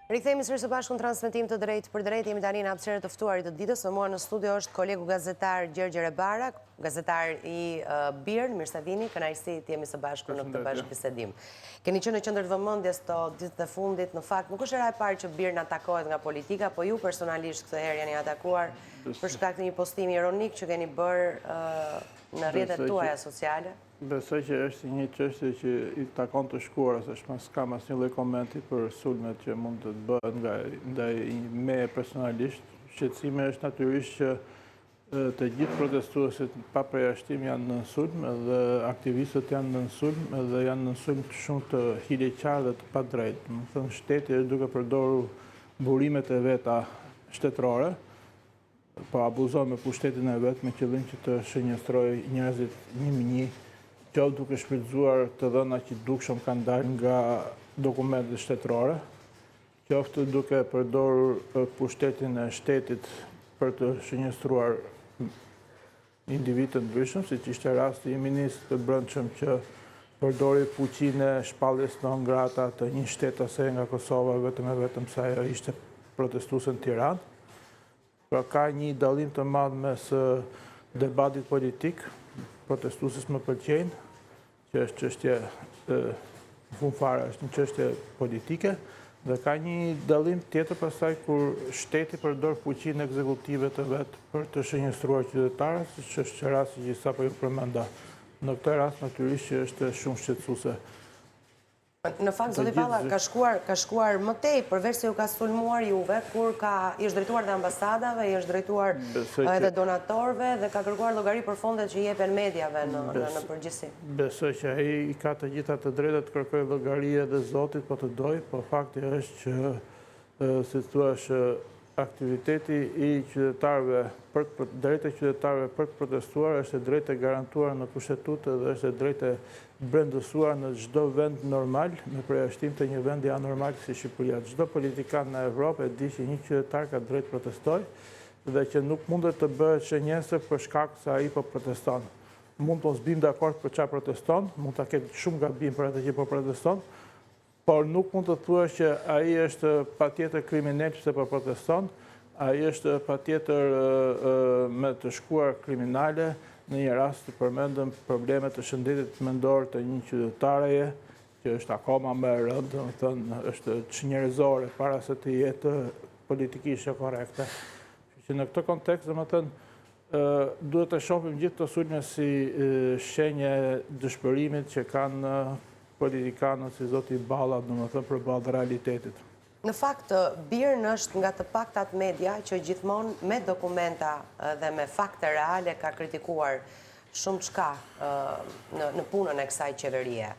Rikthehemi sërish së bashku në transmetim të drejtë për drejtë. Jemi tani në hapësirën të ftuarit të ditës. Me mua në studio është kolegu gazetar Gjergj Rebara, gazetar i BIR. Mirë se vini, kënaqësi të jemi së bashku në këtë bashkëbisedim. Keni qenë në qendër të vëmendjes këto ditët e fundit. Në fakt, nuk është hera e parë që BIR na atakohet nga politika, po ju personalisht këtë herë jeni atakuar për shkak të një postimi ironik që keni bërë në rrjetet tuaja sociale. Besoj që është një çështje që i takon të shkuarës, është s'kam asnjë lloj komenti për sulmet që mund të bëhen ndaj meje personalisht. Shqetësimi është natyrisht që të gjithë protestuesit pa përjashtim janë në sulm dhe aktivistët janë në sulm dhe janë në sulm shumë të hileqar dhe të padrejtë. Do të thënë shteti është duke përdorur burimet e veta shtetërore, po abuzon me pushtetin e vet me qëllim që të shënjestrojë njerëzit një qoftë duke shfrytzuar të dhëna që dukshëm kanë dalë nga dokumentet shtetërore, qoftë duke përdorur pushtetin e shtetit për të shënjestruar individ të ndryshëm, siç ishte rasti i ministrit të Brendshëm që përdori fuqinë e shpalljes non grata të një shtetëse nga Kosova vetëm sa ajo ishte protestuese në Tiranë. Pra ka një dallim të madh mes debatit politik, protestuesit më pëlqejnë, që është çështje fund fare, është një çështje politike, dhe ka një dallim tjetër pastaj kur shteti përdor fuqinë ekzekutive të vet për të shënjestruar qytetarët, siç është rasti që sapo ju përmenda. Në këtë rast natyrisht që është shumë shqetësuese. Në fakt, zoti Palla, ka shkuar më tej, përveç se ju ka sulmuar juve, kur i është drejtuar dhe ambasadave, i është drejtuar edhe donatorëve dhe ka kërkuar llogari për fondet që i jepen mediave në përgjithësi. Besoj që ai i ka të gjitha të drejtat të kërkojë llogari edhe zotit, po të doj, po fakti është që, si thua, aktiviteti i qytetarëve drejtë e qytetarëve për të protestuar është e drejtë e garantuar në kushtetutë dhe është e drejtë e brendësuar në çdo vend normal, me përjashtim të një vendi anormal si Shqipëria. Çdo politikan në Evropë e di që një qytetar ka drejtë protestojë dhe që nuk mundet të bëhet shënjestër për shkak se ai po proteston. Mund të mos bim dakord për çfarë proteston, mund ta ketë shumë gabim për atë që po proteston, por nuk mund të thuash që ai është patjetër kriminal sepse po proteston, ai është patjetër me të shkuar kriminale. Në një rast të përmendëm problemet të shëndetit mendor të një qytetareje, që është akoma më e rëndë, domethënë është çnjerëzore para se të jetë politikisht e korrekte. Që në këtë kontekst, domethënë, duhet të shohim gjithë këto sulme si shenje dëshpërimit që kanë politikanët si zoti Balla, domethënë përballë realitetit. Në fakt, BIR është nga të paktat media që gjithmonë me dokumenta dhe me fakte reale ka kritikuar shumë çka në punën e kësaj qeverie.